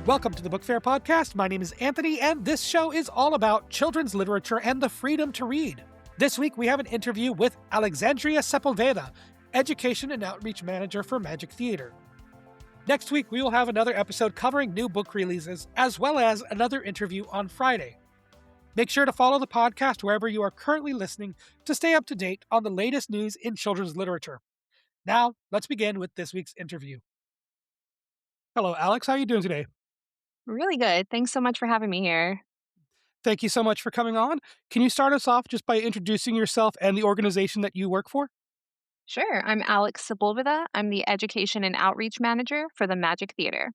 Welcome to the Book Fair Podcast. My name is Anthony, and this show is all about children's literature and the freedom to read. This week, we have an interview with Alexandria Sepulveda, Education and Outreach Manager for Magik Theatre. Next week, we will have another episode covering new book releases, as well as another interview on Friday. Make sure to follow the podcast wherever you are currently listening to stay up to date on the latest news in children's literature. Now, let's begin with this week's interview. Hello, Alex. How are you doing today? Really good. Thanks so much for having me here. Thank you so much for coming on. Can you start us off just by introducing yourself and the organization that you work for? Sure. I'm Alex Sepulveda. I'm the Education and Outreach Manager for the Magik Theatre.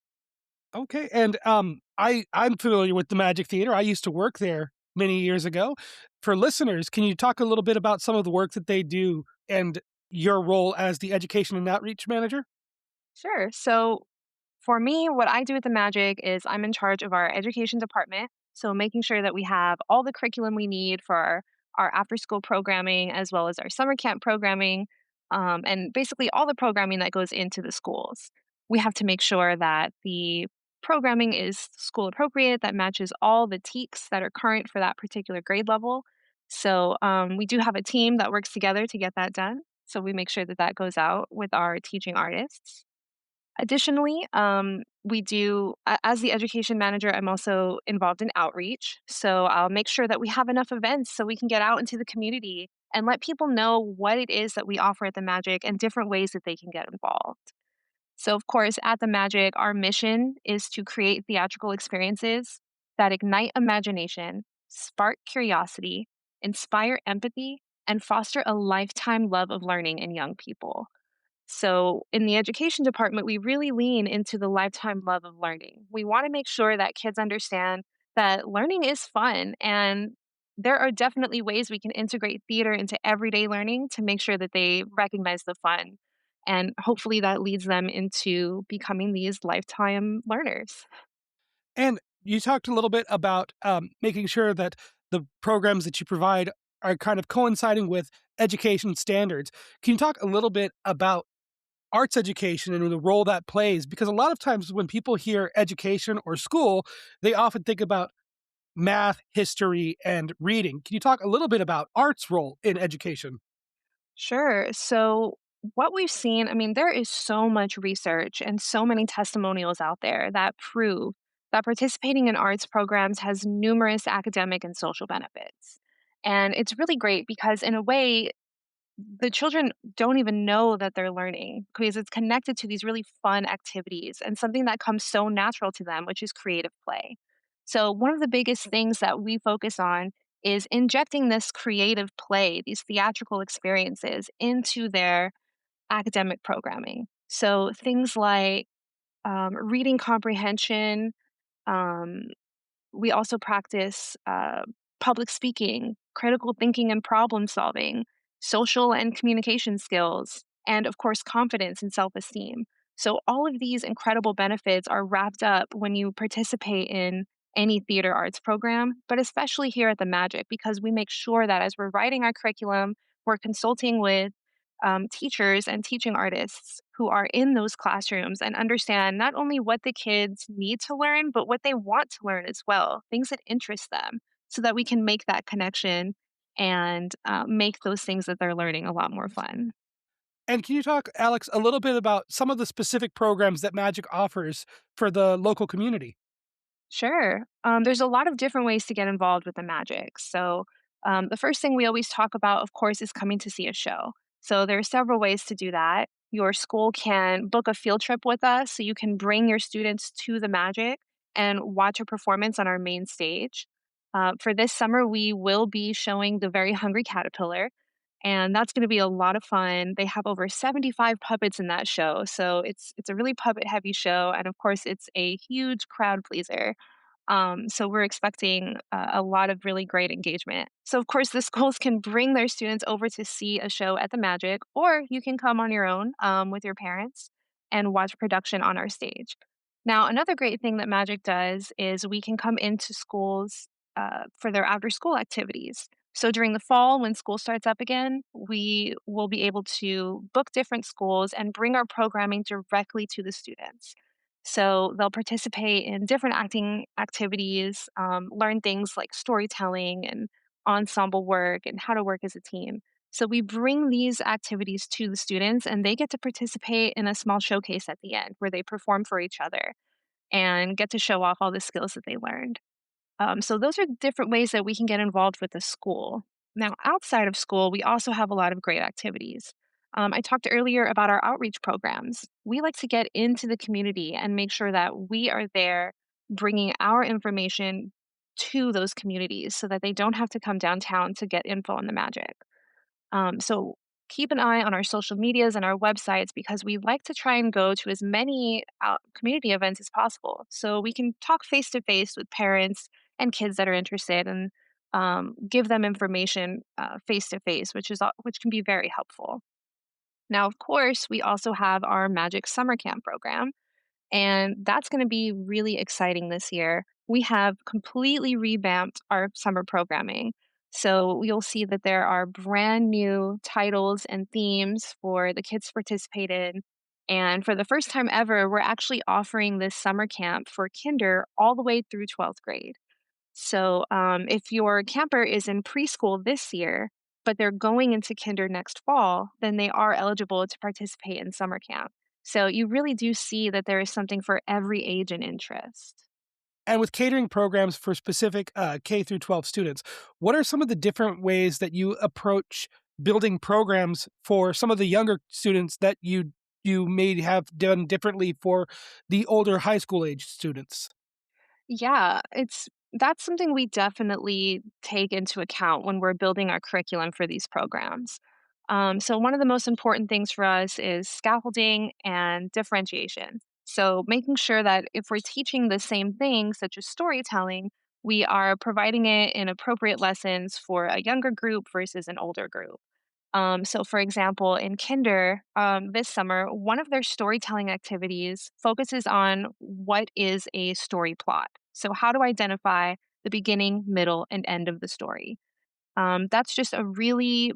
Okay, and I'm familiar with the Magik Theatre. I used to work there many years ago. For listeners, can you talk a little bit about some of the work that they do and your role as the Education and Outreach Manager? Sure. So, for me, what I do at the Magik is I'm in charge of our education department. So, making sure that we have all the curriculum we need for our after school programming as well as our summer camp programming, and basically all the programming that goes into the schools. We have to make sure that the programming is school appropriate, that matches all the TEKs that are current for that particular grade level. So, we do have a team that works together to get that done. So, we make sure that that goes out with our teaching artists. Additionally, as the education manager, I'm also involved in outreach. So I'll make sure that we have enough events so we can get out into the community and let people know what it is that we offer at the Magik and different ways that they can get involved. So, of course, at the Magik, our mission is to create theatrical experiences that ignite imagination, spark curiosity, inspire empathy, and foster a lifetime love of learning in young people. So, in the education department, we really lean into the lifetime love of learning. We want to make sure that kids understand that learning is fun, and there are definitely ways we can integrate theater into everyday learning to make sure that they recognize the fun. And hopefully that leads them into becoming these lifetime learners. And you talked a little bit about making sure that the programs that you provide are kind of coinciding with education standards. Can you talk a little bit about arts education and the role that plays? Because a lot of times when people hear education or school, they often think about math, history, and reading. Can you talk a little bit about art's role in education? Sure. So, what we've seen, I mean, there is so much research and so many testimonials out there that prove that participating in arts programs has numerous academic and social benefits. And it's really great because, in a way, the children don't even know that they're learning because it's connected to these really fun activities and something that comes so natural to them, which is creative play. So, one of the biggest things that we focus on is injecting this creative play, these theatrical experiences into their academic programming. So, things like reading comprehension, um, we also practice public speaking, critical thinking and problem solving, social and communication skills, and of course, confidence and self esteem. So, all of these incredible benefits are wrapped up when you participate in any theater arts program, but especially here at the Magic, because we make sure that as we're writing our curriculum, we're consulting with teachers and teaching artists who are in those classrooms and understand not only what the kids need to learn, but what they want to learn as well, things that interest them, so that we can make that connection and make those things that they're learning a lot more fun. And can you talk, Alex, a little bit about some of the specific programs that Magic offers for the local community? Sure. There's a lot of different ways to get involved with the magic. So, the first thing we always talk about, of course, is coming to see a show. So, there are several ways to do that. Your school can book a field trip with us, so you can bring your students to the magic and watch a performance on our main stage. For this summer, we will be showing The Very Hungry Caterpillar, and that's going to be a lot of fun. They have over 75 puppets in that show, so it's a really puppet heavy show, and of course, it's a huge crowd pleaser. So we're expecting a lot of really great engagement. So of course, the schools can bring their students over to see a show at the Magic, or you can come on your own with your parents and watch production on our stage. Now, another great thing that Magic does is we can come into schools for their after school activities. So during the fall, when school starts up again, we will be able to book different schools and bring our programming directly to the students. So they'll participate in different acting activities, learn things like storytelling and ensemble work and how to work as a team. So we bring these activities to the students and they get to participate in a small showcase at the end where they perform for each other and get to show off all the skills that they learned. So those are different ways that we can get involved with the school. Now, outside of school, we also have a lot of great activities. I talked earlier about our outreach programs. We like to get into the community and make sure that we are there bringing our information to those communities so that they don't have to come downtown to get info on the magic. So keep an eye on our social medias and our websites because we like to try and go to as many community events as possible. So we can talk face to face with parents and kids that are interested and give them information face to face, which can be very helpful. Now, of course, we also have our Magic Summer Camp program, and that's going to be really exciting this year. We have completely revamped our summer programming. So you'll see that there are brand new titles and themes for the kids to participate in. And for the first time ever, we're actually offering this summer camp for kinder all the way through 12th grade. So, if your camper is in preschool this year, but they're going into kinder next fall, then they are eligible to participate in summer camp. So, you really do see that there is something for every age and interest. And with catering programs for specific K through 12 students, what are some of the different ways that you approach building programs for some of the younger students that you may have done differently for the older high school age students? Yeah, that's something we definitely take into account when we're building our curriculum for these programs. So, one of the most important things for us is scaffolding and differentiation. So, making sure that if we're teaching the same thing, such as storytelling, we are providing it in appropriate lessons for a younger group versus an older group. So, for example, in Kinder this summer, one of their storytelling activities focuses on what is a story plot. So, how to identify the beginning, middle, and end of the story. That's just a really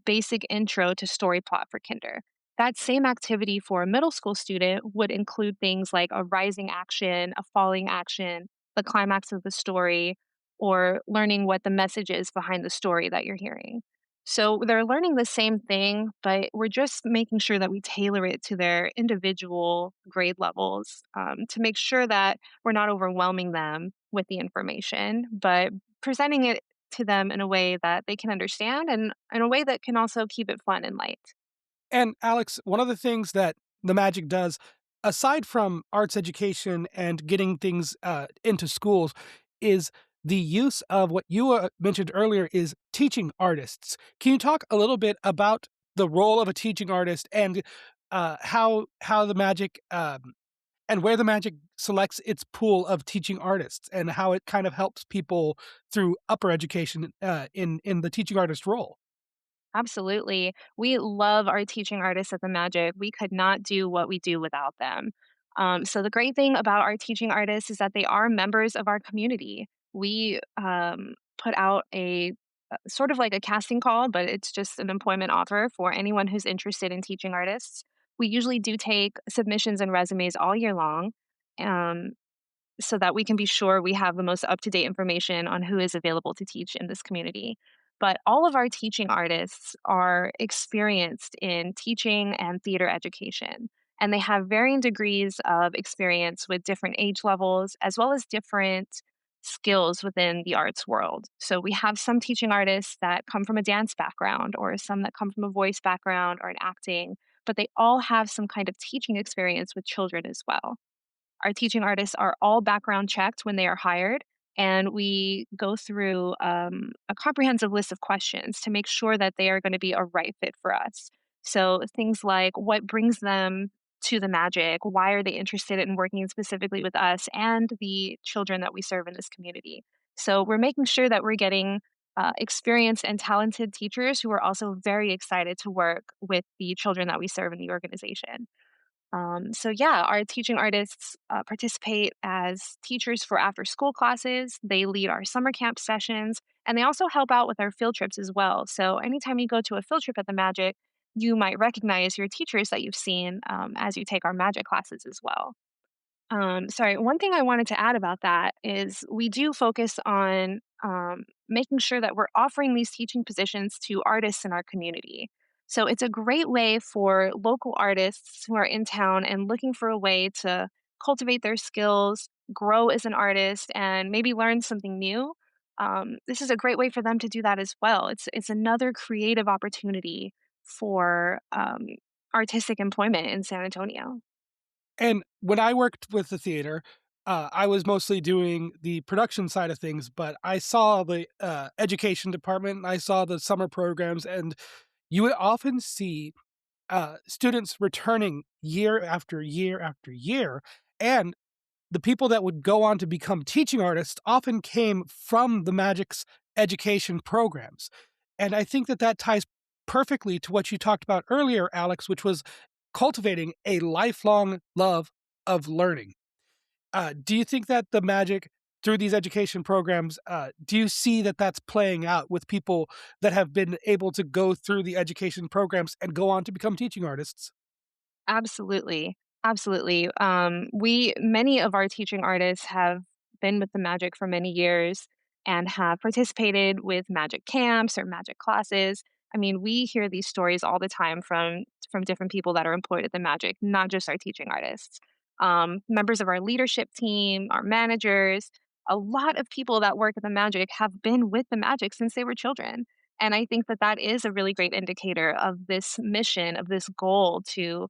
basic intro to story plot for Kinder. That same activity for a middle school student would include things like a rising action, a falling action, the climax of the story, or learning what the message is behind the story that you're hearing. So they're learning the same thing, but we're just making sure that we tailor it to their individual grade levels to make sure that we're not overwhelming them with the information, but presenting it to them in a way that they can understand and in a way that can also keep it fun and light. And Alex, one of the things that the Magic does, aside from arts education and getting things into schools, is the use of what you mentioned earlier is teaching artists. Can you talk a little bit about the role of a teaching artist and how the Magic and where the Magic selects its pool of teaching artists and how it kind of helps people through upper education in the teaching artist role? Absolutely. We love our teaching artists at the Magic. We could not do what we do without them. So, the great thing about our teaching artists is that they are members of our community. We put out a sort of like a casting call, but it's just an employment offer for anyone who's interested in teaching artists. We usually do take submissions and resumes all year long. Um, so that we can be sure we have the most up to date information on who is available to teach in this community. But all of our teaching artists are experienced in teaching and theater education, and they have varying degrees of experience with different age levels as well as different skills within the arts world. So we have some teaching artists that come from a dance background, or some that come from a voice background or an acting, but they all have some kind of teaching experience with children as well. Our teaching artists are all background checked when they are hired, and we go through a comprehensive list of questions to make sure that they are going to be a right fit for us. So, things like what brings them to the magic? Why are they interested in working specifically with us and the children that we serve in this community? So, we're making sure that we're getting experienced and talented teachers who are also very excited to work with the children that we serve in the organization. So yeah, our teaching artists participate as teachers for after school classes. They lead our summer camp sessions, and they also help out with our field trips as well. So anytime you go to a field trip at the Magic, you might recognize your teachers that you've seen as you take our Magic classes as well. Sorry, one thing I wanted to add about that is we do focus on making sure that we're offering these teaching positions to artists in our community. So it's a great way for local artists who are in town and looking for a way to cultivate their skills, grow as an artist, and maybe learn something new. This is a great way for them to do that as well. It's another creative opportunity for artistic employment in San Antonio. And when I worked with the theater, I was mostly doing the production side of things, but I saw the education department, I saw the summer programs, and you would often see students returning year after year after year. And the people that would go on to become teaching artists often came from the Magic's education programs. And I think that that ties perfectly to what you talked about earlier, Alex, which was cultivating a lifelong love of learning. Do you think that the Magic through these education programs, do you see that that's playing out with people that have been able to go through the education programs and go on to become teaching artists? Absolutely. Absolutely. We many of our teaching artists have been with the magic for many years and have participated with magic camps or magic classes. I mean, we hear these stories all the time from different people that are employed at the magic, not just our teaching artists. Members of our leadership team, our managers, a lot of people that work at the magic have been with the magic since they were children. And I think that that is a really great indicator of this mission, of this goal to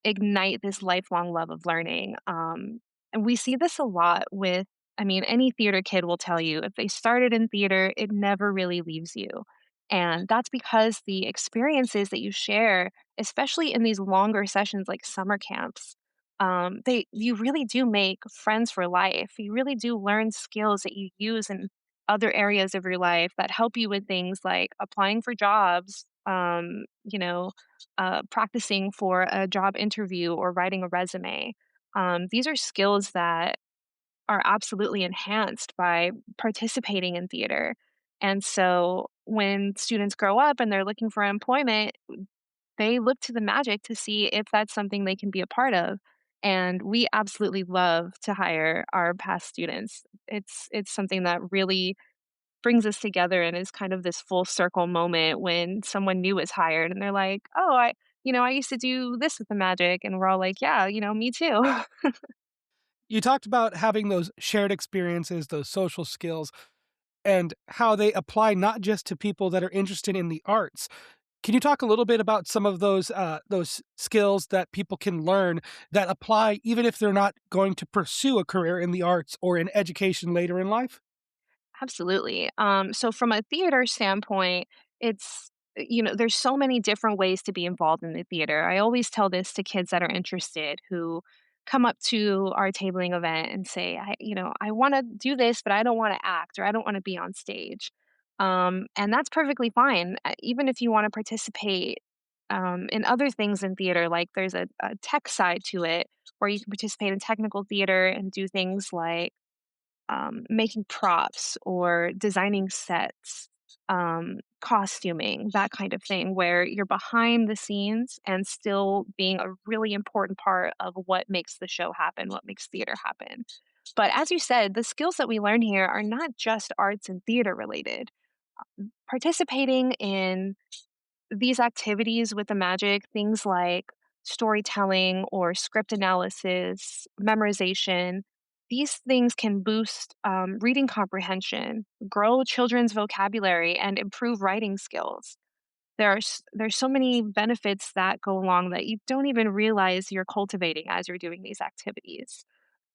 ignite this lifelong love of learning. And we see this a lot with, I mean, any theater kid will tell you if they started in theater, it never really leaves you. And that's because the experiences that you share, especially in these longer sessions like summer camps, they you really do make friends for life. You really do learn skills that you use in other areas of your life that help you with things like applying for jobs, practicing for a job interview or writing a resume. These are skills that are absolutely enhanced by participating in theater. And so when students grow up and they're looking for employment, they look to the magic to see if that's something they can be a part of. And we absolutely love to hire our past students. It's something that really brings us together and is kind of this full circle moment when someone new is hired and they're like, "Oh, I used to do this with the magic." And we're all like, "Yeah, me too." You talked about having those shared experiences, those social skills, and how they apply not just to people that are interested in the arts. Can you talk a little bit about some of those skills that people can learn that apply even if they're not going to pursue a career in the arts or in education later in life? Absolutely. So from a theater standpoint, there's so many different ways to be involved in the theater. I always tell this to kids that are interested who come up to our tabling event and say, I want to do this, but I don't want to act or I don't want to be on stage. And that's perfectly fine. Even if you want to participate in other things in theater, like there's a tech side to it where you can participate in technical theater and do things like making props or designing sets, costuming, that kind of thing, where you're behind the scenes and still being a really important part of what makes the show happen, what makes theater happen. But as you said, the skills that we learn here are not just arts and theater related. Participating in these activities with the magic, things like storytelling or script analysis, memorization, these things can boost reading comprehension, grow children's vocabulary, and improve writing skills. There's so many benefits that go along that you don't even realize you're cultivating as you're doing these activities.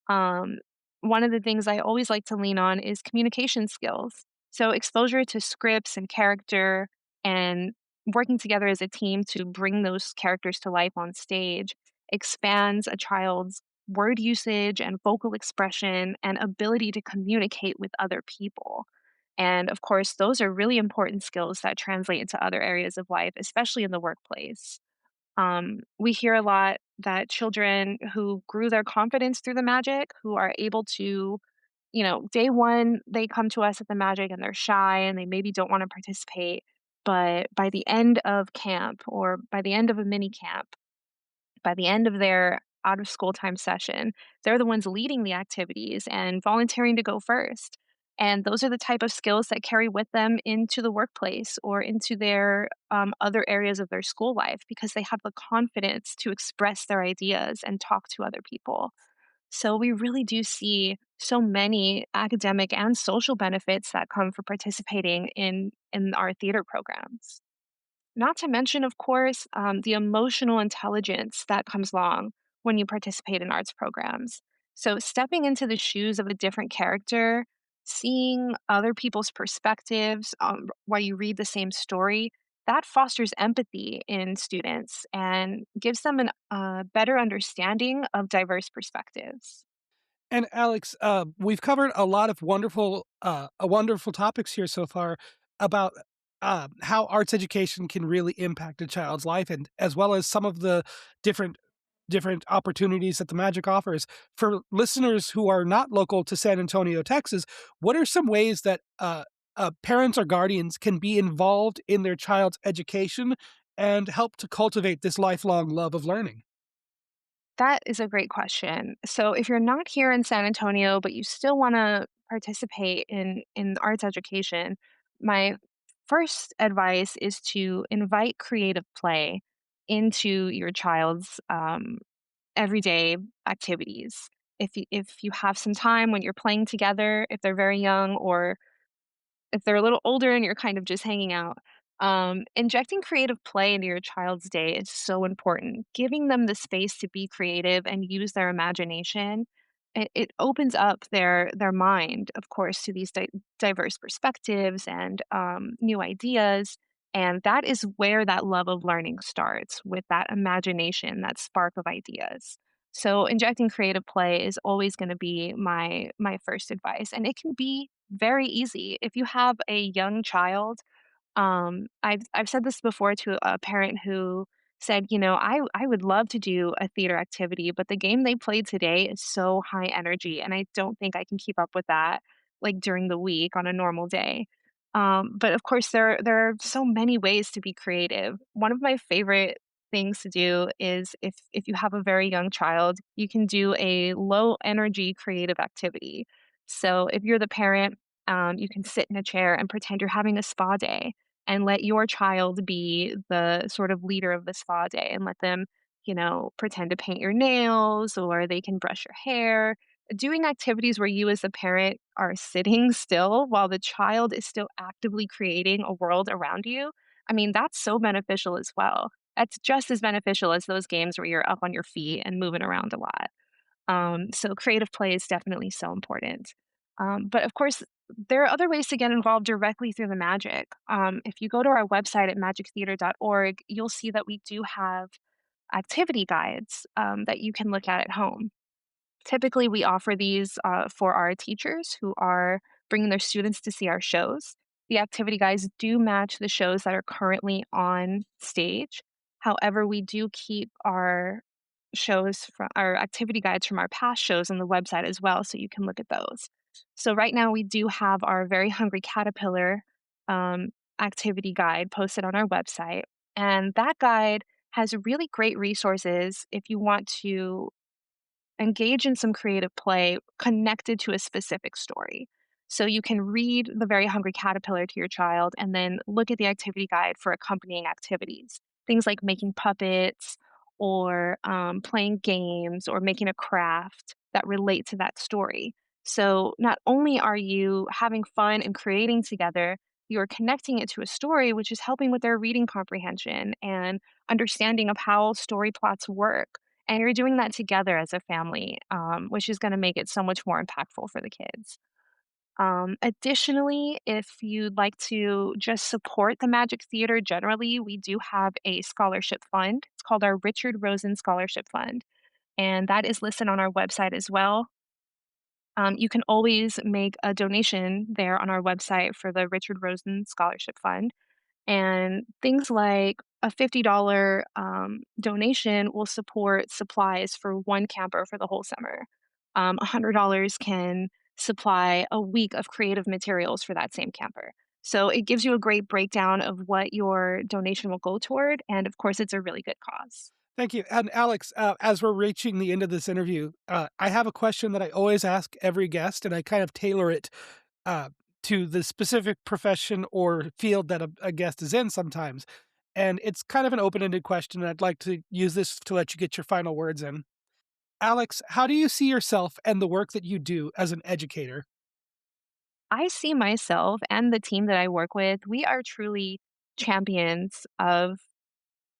Um, One of the things I always like to lean on is communication skills. So, exposure to scripts and character and working together as a team to bring those characters to life on stage expands a child's word usage and vocal expression and ability to communicate with other people. And of course, those are really important skills that translate into other areas of life, especially in the workplace. We hear a lot that children who grew their confidence through the magic, who are able to, day one, they come to us at the magic and they're shy and they maybe don't want to participate. But by the end of camp or by the end of a mini camp, by the end of their out of school time session. They're the ones leading the activities and volunteering to go first. And those are the type of skills that carry with them into the workplace or into their other areas of their school life because they have the confidence to express their ideas and talk to other people. So we really do see so many academic and social benefits that come from participating in our theater programs. Not to mention, of course, the emotional intelligence that comes along when you participate in arts programs. So, stepping into the shoes of a different character, seeing other people's perspectives while you read the same story, that fosters empathy in students and gives them a better understanding of diverse perspectives. And Alex, we've covered a lot of wonderful topics here so far about how arts education can really impact a child's life, and as well as some of the different opportunities that the Magic offers. For listeners who are not local to San Antonio, Texas, what are some ways that parents or guardians can be involved in their child's education and help to cultivate this lifelong love of learning? That is a great question. So if you're not here in San Antonio, but you still want to participate in arts education, my first advice is to invite creative play into your child's everyday activities. If you have some time when you're playing together, if they're very young, or if they're a little older and you're kind of just hanging out, injecting creative play into your child's day is so important. Giving them the space to be creative and use their imagination, it opens up their mind, of course, to these diverse perspectives and new ideas. And that is where that love of learning starts, with that imagination, that spark of ideas. So injecting creative play is always going to be my first advice, and it can be very easy. If you have a young child, I've said this before to a parent who said, I would love to do a theater activity, but the game they played today is so high energy, and I don't think I can keep up with that like during the week on a normal day. But of course, there are so many ways to be creative. One of my favorite things to do is if you have a very young child, you can do a low energy creative activity. So if you're the parent, you can sit in a chair and pretend you're having a spa day and let your child be the sort of leader of the spa day and let them, pretend to paint your nails, or they can brush your hair. Doing activities where you as a parent are sitting still while the child is still actively creating a world around you. I mean, that's so beneficial as well. That's just as beneficial as those games where you're up on your feet and moving around a lot. So creative play is definitely so important. But of course, there are other ways to get involved directly through the magic. If you go to our website at magictheater.org, you'll see that we do have activity guides that you can look at home. Typically, we offer these for our teachers who are bringing their students to see our shows. The activity guides do match the shows that are currently on stage. However, we do keep our shows from our activity guides from our past shows on the website as well, so you can look at those. So right now, we do have our Very Hungry Caterpillar um, activity guide posted on our website, and that guide has really great resources if you want to engage in some creative play connected to a specific story. So you can read The Very Hungry Caterpillar to your child and then look at the activity guide for accompanying activities. Things like making puppets or playing games or making a craft that relate to that story. So not only are you having fun and creating together, you're connecting it to a story, which is helping with their reading comprehension and understanding of how story plots work, and you're doing that together as a family, which is going to make it so much more impactful for the kids. Additionally, if you'd like to just support the Magic Theater generally, we do have a scholarship fund. It's called our Richard Rosen Scholarship Fund, and that is listed on our website as well. You can always make a donation there on our website for the Richard Rosen Scholarship Fund. And things like a $50 donation will support supplies for one camper for the whole summer. $100 can supply a week of creative materials for that same camper. So it gives you a great breakdown of what your donation will go toward. And of course, it's a really good cause. Thank you. And Alex, as we're reaching the end of this interview, I have a question that I always ask every guest, and I kind of tailor it uh, to the specific profession or field that a guest is in sometimes. And it's kind of an open ended question. And I'd like to use this to let you get your final words in. Alex, how do you see yourself and the work that you do as an educator? I see myself and the team that I work with, we are truly champions of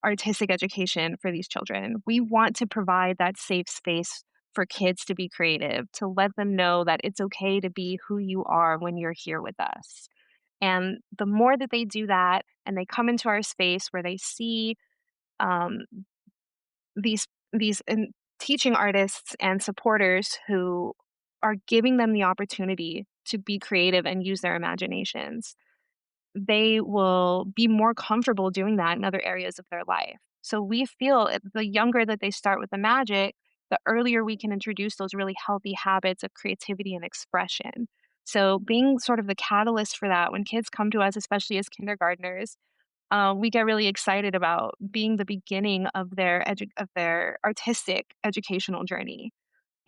artistic education for these children. We want to provide that safe space for kids to be creative, to let them know that it's okay to be who you are when you're here with us. And the more that they do that and they come into our space where they see um, these teaching artists and supporters who are giving them the opportunity to be creative and use their imaginations, they will be more comfortable doing that in other areas of their life. So we feel the younger that they start with the magic, the earlier we can introduce those really healthy habits of creativity and expression. So being sort of the catalyst for that when kids come to us, especially as kindergartners, we get really excited about being the beginning of of their artistic educational journey.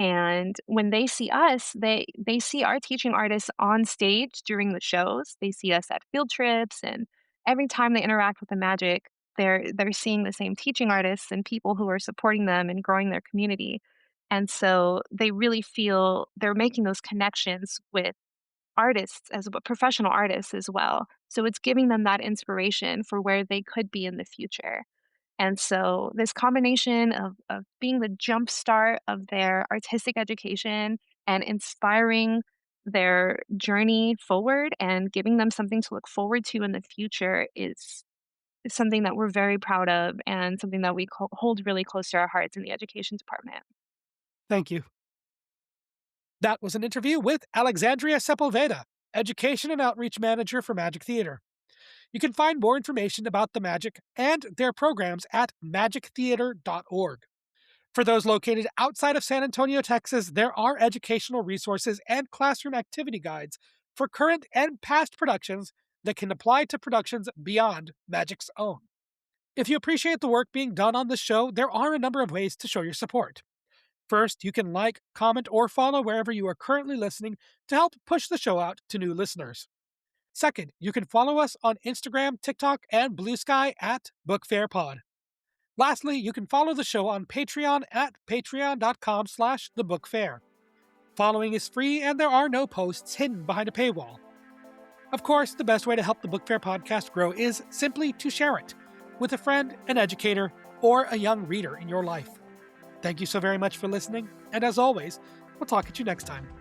And when they see us, they see our teaching artists on stage during the shows. They see us at field trips, and every time they interact with the magic, they're seeing the same teaching artists and people who are supporting them and growing their community. And so they really feel they're making those connections with artists as professional artists as well. So it's giving them that inspiration for where they could be in the future. And so this combination of being the jump start of their artistic education and inspiring their journey forward and giving them something to look forward to in the future is something that we're very proud of and something that we hold really close to our hearts in the education department. Thank you. That was an interview with Alexandria Sepulveda, Education and Outreach Manager for Magik Theatre. You can find more information about the Magic and their programs at magictheater.org. For those located outside of San Antonio, Texas, there are educational resources and classroom activity guides for current and past productions that can apply to productions beyond Magic's own. If you appreciate the work being done on the show, there are a number of ways to show your support. First, you can like, comment, or follow wherever you are currently listening to help push the show out to new listeners. Second, you can follow us on Instagram, TikTok, and Blue Sky at BookFairPod. Lastly, you can follow the show on Patreon at patreon.com/thebookfair. Following is free and there are no posts hidden behind a paywall. Of course, the best way to help the Book Fair podcast grow is simply to share it with a friend, an educator, or a young reader in your life. Thank you so very much for listening, and as always, we'll talk at you next time.